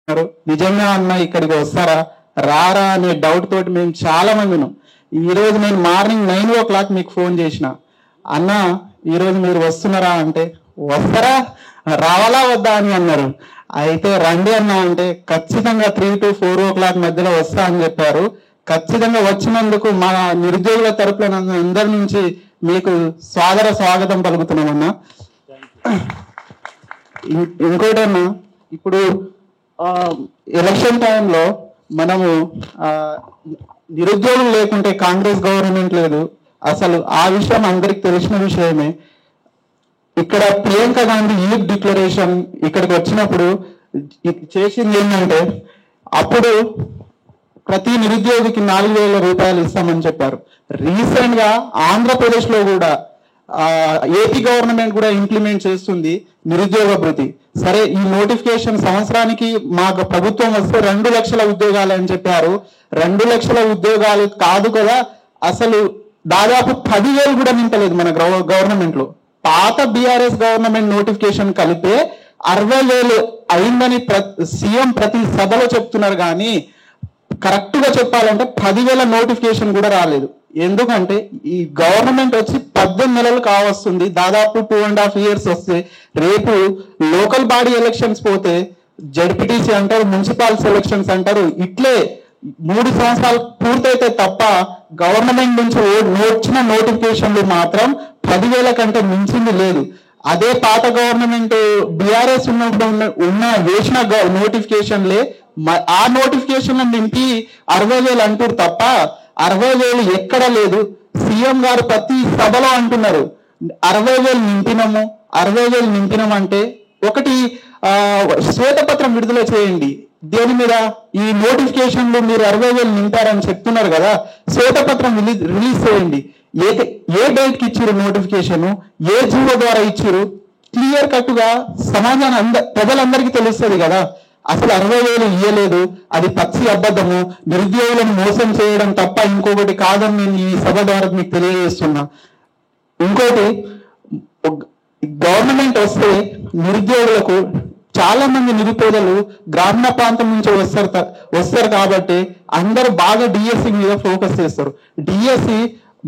నిజంగా అన్న ఇక్కడికి వస్తారా రారా అనే డౌట్ తోటి మేము చాలా మంది ఉన్నాం. ఈ రోజు నేను మార్నింగ్ 9 o'clock మీకు ఫోన్ చేసిన, అన్న ఈరోజు మీరు వస్తున్నారా అంటే వస్తారా రావాలా వద్దా అని అన్నారు. అయితే రండి అన్న అంటే ఖచ్చితంగా 3 to 4 o'clock మధ్యలో వస్తా అని చెప్పారు. ఖచ్చితంగా వచ్చినందుకు మా నిరుద్యోగుల తరపున అందరి నుంచి మీకు సాదర స్వాగతం పలుకుతున్నామన్నా. ఇంకోటన్నా, ఇప్పుడు ఎలక్షన్ టైంలో మనము నిరుద్యోగులు లేకుంటే కాంగ్రెస్ గవర్నమెంట్ లేదు, అసలు ఆ విషయం అందరికి తెలిసిన విషయమే. ఇక్కడ ప్రియాంక గాంధీ యూత్ డిక్లరేషన్ ఇక్కడికి వచ్చినప్పుడు చేసింది ఏంటంటే, అప్పుడు ప్రతి నిరుద్యోగికి 4,000 రూపాయలు ఇస్తామని చెప్పారు. రీసెంట్ గా ఆంధ్రప్రదేశ్ లో కూడా ఏపీ గవర్నమెంట్ కూడా ఇంప్లిమెంట్ చేస్తుంది నిరుద్యోగ భృతి. సరే, ఈ నోటిఫికేషన్ సంవత్సరానికి మా ప్రభుత్వం వస్తే 2 లక్షల ఉద్యోగాలు అని చెప్పారు. 2 లక్షల ఉద్యోగాలు కాదు కదా, అసలు దాదాపు 10,000 కూడా నింపలేదు మన గవర్నమెంట్ లో. పాత బీఆర్ఎస్ గవర్నమెంట్ నోటిఫికేషన్ కలిపే 60,000 అయిందని సీఎం ప్రతి సభలో చెప్తున్నారు, కానీ కరెక్ట్ గా చెప్పాలంటే 10,000 నోటిఫికేషన్ కూడా రాలేదు. ఎందుకంటే ఈ గవర్నమెంట్ వచ్చి 18 నెలలు కావస్తుంది, దాదాపు 2.5 years వస్తే రేపు లోకల్ బాడీ ఎలక్షన్స్ పోతే జడ్పీటీసీ అంటారు, మున్సిపల్ ఎలక్షన్స్ అంటారు, ఇట్లే 3 సంవత్సరాలు పూర్తయితే తప్ప గవర్నమెంట్ నుంచి వచ్చిన నోటిఫికేషన్లు మాత్రం 10,000 కంటే మించింది లేదు. అదే పాత గవర్నమెంట్ బీఆర్ఎస్ ఉన్నప్పుడు వేసిన నోటిఫికేషన్లే ఆ నోటిఫికేషన్ నింపి 60,000 అంటారు తప్ప 60,000 ఎక్కడ లేదు. సీఎం గారు ప్రతి సభలో అంటున్నారు 60,000 నింపినాము, 60,000 నింపినాం అంటే ఒకటి శ్వేతపత్రం విడుదల చేయండి. దేని మీద? ఈ నోటిఫికేషన్లు మీరు 60,000 నింపారని చెప్తున్నారు కదా, శ్వేతపత్రం రిలీజ్ చేయండి. ఏ డేట్ కి ఇచ్చారు నోటిఫికేషన్, ఏ జీవో ద్వారా ఇచ్చారు, క్లియర్ కట్ గా సమాజాన్ని ప్రజలందరికీ తెలుస్తుంది కదా. అసలు 60,000 ఇయ్యలేదు, అది పచ్చి అబద్ధము, నిరుద్యోగులను మోసం చేయడం తప్ప ఇంకొకటి కాదని నేను ఈ సభ ద్వారా మీకు తెలియజేస్తున్నా. ఇంకోటి, గవర్నమెంట్ వస్తే నిరుద్యోగులకు చాలా మంది నిరుపేదలు గ్రామీణ ప్రాంతం నుంచి వస్తారు కాబట్టి అందరూ బాగా డిఎస్సి మీద ఫోకస్ చేస్తారు. డిఎస్సి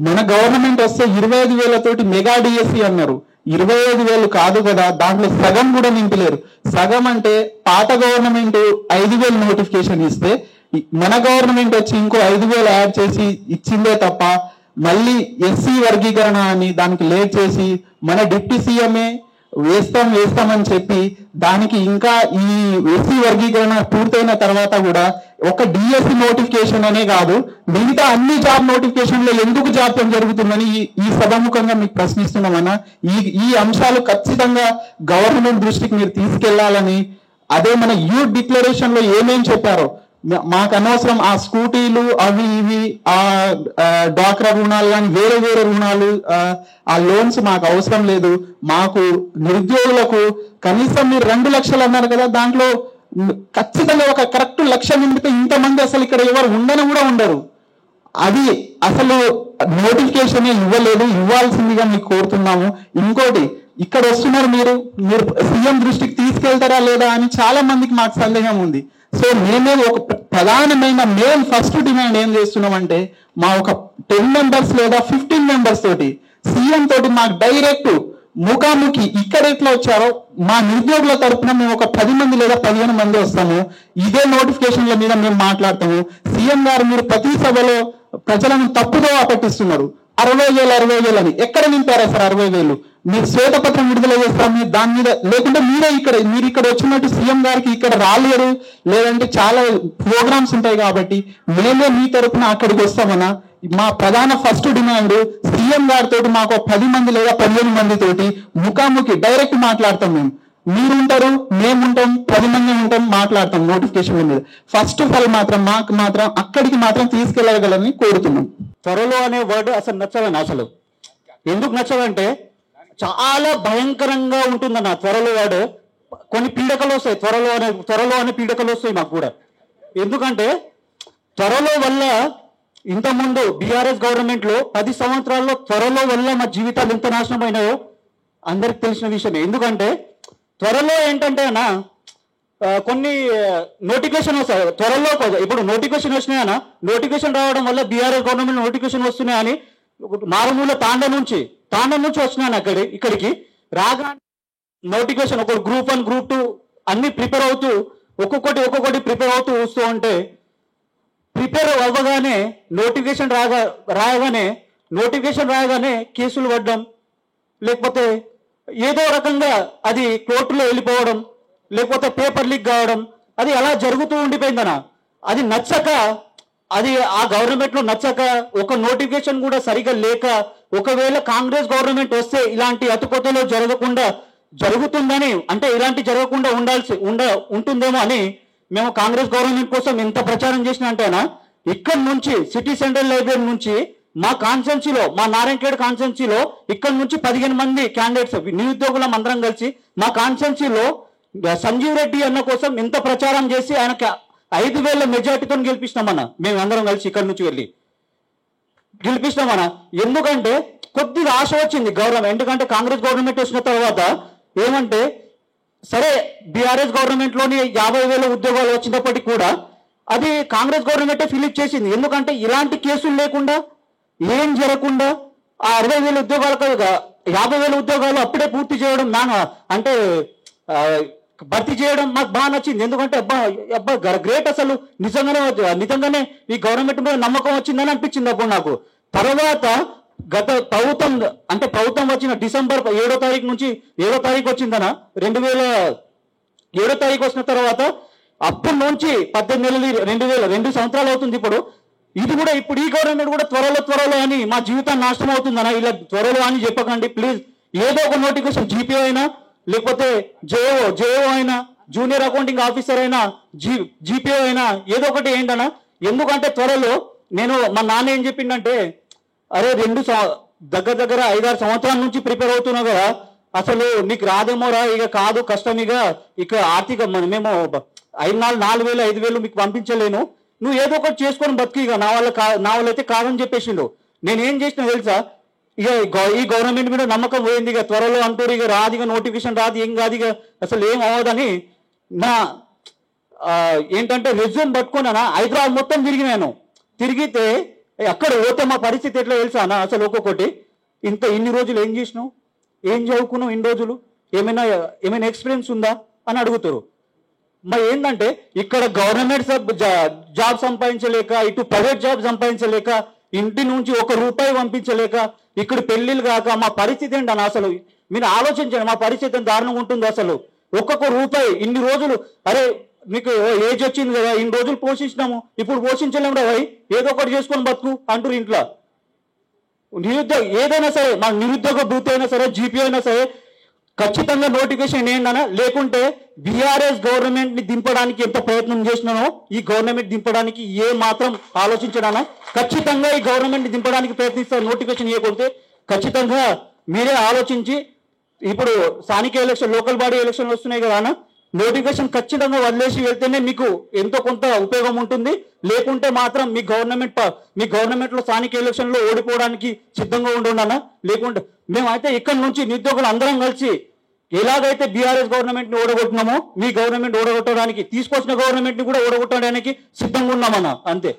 మన గవర్నమెంట్ వస్తే 25,000 తోటి మెగా డిఎస్సి అన్నారు. 25,000 కాదు కదా, దాంట్లో సగం కూడా నింపలేరు. సగం అంటే పాత గవర్నమెంట్ 5,000 నోటిఫికేషన్ ఇస్తే మన గవర్నమెంట్ వచ్చి ఇంకో 5,000 యాడ్ చేసి ఇచ్చిందే తప్ప మళ్ళీ ఎస్సీ వర్గీకరణ అని దానికి లేట్ చేసి మన డిప్యూటీ సీఎంఏ వేస్తామని చెప్పి దానికి ఇంకా ఈ ఎస్సీ వర్గీకరణ పూర్తయిన తర్వాత కూడా ఒక డిఎస్సి నోటిఫికేషన్ అనే కాదు, మిగతా అన్ని జాబ్ నోటిఫికేషన్లో ఎందుకు జాప్యం జరుగుతుందని ఈ సభాముఖంగా మీకు ప్రశ్నిస్తున్నామన్నా. ఈ అంశాలు ఖచ్చితంగా గవర్నమెంట్ దృష్టికి మీరు తీసుకెళ్లాలని, అదే మన యూత్ డిక్లరేషన్ లో ఏమేం చెప్పారో మాకు అనవసరం. ఆ స్కూటీలు అవి ఇవి ఆ డ్వాక్రా రుణాలు కానీ వేరే వేరే రుణాలు ఆ లోన్స్ మాకు అవసరం లేదు. మాకు నిరుద్యోగులకు కనీసం మీరు 2 లక్షలు అన్నారు కదా, దాంట్లో ఖచ్చితంగా ఒక కరెక్ట్ 1,00,000 నింపితే ఇంతమంది అసలు ఇక్కడ ఎవరు ఉండని కూడా ఉండరు. అది అసలు నోటిఫికేషన్ ఇవ్వలేదు, ఇవ్వాల్సిందిగా మీకు కోరుతున్నాము. ఇంకోటి, ఇక్కడ వస్తున్నారు మీరు సీఎం దృష్టికి తీసుకెళ్తారా లేదా అని చాలా మందికి మాకు సందేహం ఉంది. సో మేమే ఒక ప్రధానమైన మెయిన్ ఫస్ట్ డిమాండ్ ఏం చేస్తున్నామంటే, మా ఒక 10 members లేదా 15 members తోటి సీఎం తోటి మాకు డైరెక్ట్ ముఖాముఖి ఇక్కడ ఎట్లా వచ్చారో మా నిరుద్యోగుల తరఫున మేము ఒక 10 మంది లేదా 15 మంది వస్తాము, ఇదే నోటిఫికేషన్ల మీద మేము మాట్లాడతాము. సీఎం గారు మీరు ప్రతి సభలో ప్రజలను తప్పుదో పట్టిస్తున్నారు. 60,000 అని ఎక్కడ నింపారా సార్? 60,000 మీరు శ్వేతపత్రం విడుదల చేస్తాం దాని మీద, లేకుంటే మీరు ఇక్కడ వచ్చినట్టు సీఎం గారికి ఇక్కడ రాలేరు, లేదంటే చాలా ప్రోగ్రామ్స్ ఉంటాయి కాబట్టి మేమే మీ తరఫున అక్కడికి వస్తామన్నా. మా ప్రధాన ఫస్ట్ డిమాండ్ సీఎం గారితో మాకు 10 మంది లేదా 15 మంది తోటి ముఖాముఖి డైరెక్ట్ మాట్లాడతాం. మీరుంటారు, మేముంటాం, 10 మంది ఉంటాం, మాట్లాడతాం నోటిఫికేషన్ మీద. ఫస్ట్ ఆఫ్ ఆల్ మాత్రం మాకు మాత్రం అక్కడికి మాత్రం తీసుకెళ్ళగలని కోరుతున్నాం. త్వరలో అనే వర్డ్ అసలు నచ్చదండి. అసలు ఎందుకు నచ్చదంటే చాలా భయంకరంగా ఉంటుందన్న త్వరలో వర్డ్. కొన్ని పీడకలు వస్తాయి, త్వరలో అనే పీడకలు వస్తాయి మాకు కూడా. ఎందుకంటే త్వరలో వల్ల ఇంతకుముందు బీఆర్ఎస్ గవర్నమెంట్ లో 10 సంవత్సరాల్లో త్వరలో వల్ల మా జీవితాలు ఎంత నాశనం అయినాయో అందరికి తెలిసిన విషయమే. ఎందుకంటే త్వరలో ఏంటంటే అన్న కొన్ని నోటిఫికేషన్ వస్తాయి త్వరలో. ఇప్పుడు నోటిఫికేషన్ వచ్చినాయన, నోటిఫికేషన్ రావడం వల్ల బీఆర్ఎస్ గవర్నమెంట్ నోటిఫికేషన్ వస్తున్నాయని మారుమూల తాండ నుంచి వచ్చినాను ఇక్కడికి రాగా నోటిఫికేషన్ ఒక గ్రూప్ 1 గ్రూప్ 2 అన్ని ప్రిపేర్ అవుతూ ఒక్కొక్కటి ప్రిపేర్ అవుతూ వస్తూ ఉంటే ప్రిపేర్ అవ్వగానే నోటిఫికేషన్ రాగానే కేసులు పడ్డం, లేకపోతే ఏదో రకంగా అది కోర్టులో వెళ్ళిపోవడం, లేకపోతే పేపర్ లీక్ కావడం, అది అలా జరుగుతూ ఉండిపోయిందన్న. అది నచ్చక, అది ఆ గవర్నమెంట్ లో నచ్చక, ఒక నోటిఫికేషన్ కూడా సరిగా లేక, ఒకవేళ కాంగ్రెస్ గవర్నమెంట్ వస్తే ఇలాంటి అతుకొతలో జరుగుతుందని, అంటే ఇలాంటి జరగకుండా ఉంటుందేమో అని మేము కాంగ్రెస్ గవర్నమెంట్ కోసం ఎంత ప్రచారం చేసినా అంటేనా, ఇక్కడ నుంచి సిటీ సెంట్రల్ లైబ్రరీ నుంచి మా కాన్స్టెన్సీలో, మా నారాయణఖేడ్ కాన్స్టెన్సీలో ఇక్కడ నుంచి 15 మంది క్యాండిడేట్స్ నిరుద్యోగులం అందరం కలిసి మా కాన్స్టెన్సీలో సంజీవ్ రెడ్డి అన్న కోసం ఎంత ప్రచారం చేసి ఆయనకి 5,000 మెజార్టీతో గెలిపిస్తామన్న. మేము అందరం కలిసి ఇక్కడ నుంచి వెళ్ళి గెలిపిస్తామన్న. ఎందుకంటే కొద్దిగా ఆశ వచ్చింది గవర్నమెంట్, ఎందుకంటే కాంగ్రెస్ గవర్నమెంట్ వచ్చిన తర్వాత ఏమంటే సరే బీఆర్ఎస్ గవర్నమెంట్ లోని 50,000 ఉద్యోగాలు వచ్చినప్పటికీ కూడా అది కాంగ్రెస్ గవర్నమెంటే ఫిలిప్ చేసింది. ఎందుకంటే ఇలాంటి కేసులు లేకుండా, ఏం జరగకుండా ఆ 60,000 ఉద్యోగాలకు 50,000 ఉద్యోగాలు అప్పుడే పూర్తి చేయడం, అంటే భర్తీ చేయడం మాకు బాగా నచ్చింది. ఎందుకంటే అబ్బా గ్రేట్, అసలు నిజంగానే ఈ గవర్నమెంట్ మీద నమ్మకం వచ్చిందని అనిపించింది అప్పుడు నాకు. తర్వాత గత ప్రభుత్వం వచ్చిన డిసెంబర్ 7వ తారీఖు నుంచి 7వ తారీఖు వచ్చిందన 2007 తారీఖు వచ్చిన తర్వాత అప్పటి నుంచి 18 నెలలు 2 సంవత్సరాలు అవుతుంది ఇప్పుడు. ఇది కూడా ఇప్పుడు ఈ గవర్నమెంట్ కూడా త్వరలో అని మా జీవితాన్ని నాశనం అవుతుందన్న. ఇలా త్వరలో అని చెప్పకండి ప్లీజ్. ఏదో ఒక నోటిఫికేషన్ జీపీఓ అయినా, లేకపోతే జేఓ అయినా, జూనియర్ అకౌంటింగ్ ఆఫీసర్ అయినా, జీపీఓ అయినా ఏదో ఒకటి ఏంటన్నా. ఎందుకంటే త్వరలో మా నాన్న ఏం చెప్పిండంటే, అరే దగ్గర 5-6 సంవత్సరాల నుంచి ప్రిపేర్ అవుతున్నావు కదా, అసలు నీకు రాదేమోరా, ఇక కాదు కష్టం, ఇక ఆర్థిక మేము 4,000-5,000 మీకు పంపించలేను, నువ్వు ఏదో ఒకటి చేసుకొని బతికి, ఇక నా వల్ల అయితే కాదని చెప్పేసిండు. నేనేం చేసినా తెలుసా, ఇక ఈ గవర్నమెంట్ మీద నమ్మకం పోయింది, ఇక త్వరలో అంటారు, ఇక రాదు, ఇక నోటిఫికేషన్ రాదు, ఏం కాదు, ఇక అసలు ఏం అవ్వదని నా ఏంటంటే రెజ్యూమ్ పట్టుకున్నానా హైదరాబాద్ మొత్తం తిరిగితే అక్కడ పోతే మా పరిస్థితి ఎట్లా తెలుసా అన్న. అసలు ఒక్కొక్కటి ఇన్ని రోజులు ఏం చేసినావు, ఏం చదువుకున్నావు, ఇన్ని రోజులు ఏమైనా ఎక్స్పీరియన్స్ ఉందా అని అడుగుతారు. మరి ఏంటంటే ఇక్కడ గవర్నమెంట్ జాబ్ సంపాదించలేక, ఇటు ప్రైవేట్ జాబ్ సంపాదించలేక, ఇంటి నుంచి 1 రూపాయి పంపించలేక, ఇక్కడ పెళ్లిళ్ళు కాక మా పరిస్థితి ఏంటన్నా. అసలు మీరు ఆలోచించండి, మా పరిస్థితి ఎంత దారుణంగా ఉంటుంది అసలు. 1 రూపాయి ఇన్ని రోజులు, అరే మీకు ఏజ్ వచ్చింది కదా, ఇన్ని రోజులు పోషించినాము, ఇప్పుడు పోషించలేము రా భయ్, ఏదో ఒకటి చేసుకొని బతుకు అంటారు ఇంట్లో. ఏదైనా సరే, మా నిరుద్యోగ భృతి అయినా సరే, జీపీ అయినా సరే, ఖచ్చితంగా నోటిఫికేషన్ ఏంటన్నా. లేకుంటే బీఆర్ఎస్ గవర్నమెంట్ ని దింపడానికి ఎంత ప్రయత్నం చేసినానో ఈ గవర్నమెంట్ దింపడానికి ఏ మాత్రం ఆలోచించడానా. ఖచ్చితంగా ఈ గవర్నమెంట్ ని దింపడానికి ప్రయత్నిస్తారు. నోటిఫికేషన్ ఇవ్వకపోతే ఖచ్చితంగా మీరే ఆలోచించి, ఇప్పుడు స్థానిక ఎలక్షన్, లోకల్ బాడీ ఎలక్షన్లు వస్తున్నాయి కదా అన్న, నోటిఫికేషన్ ఖచ్చితంగా వదిలేసి వెళ్తేనే మీకు ఎంతో కొంత ఉపయోగం ఉంటుంది. లేకుంటే మాత్రం మీ గవర్నమెంట్ లో స్థానిక ఎలక్షన్ లో ఓడిపోవడానికి సిద్ధంగా ఉండుండనా. లేకుంటే మేమైతే ఇక్కడ నుంచి నిరుద్యోగులు అందరం కలిసి ఎలాగైతే బీఆర్ఎస్ గవర్నమెంట్ ని ఓడగొట్టినామో మీ గవర్నమెంట్ ఓడగొట్టడానికి, తీసుకొచ్చిన గవర్నమెంట్ ని కూడా ఓడగొట్టడానికి సిద్ధంగా ఉన్నామన్నా, అంతే.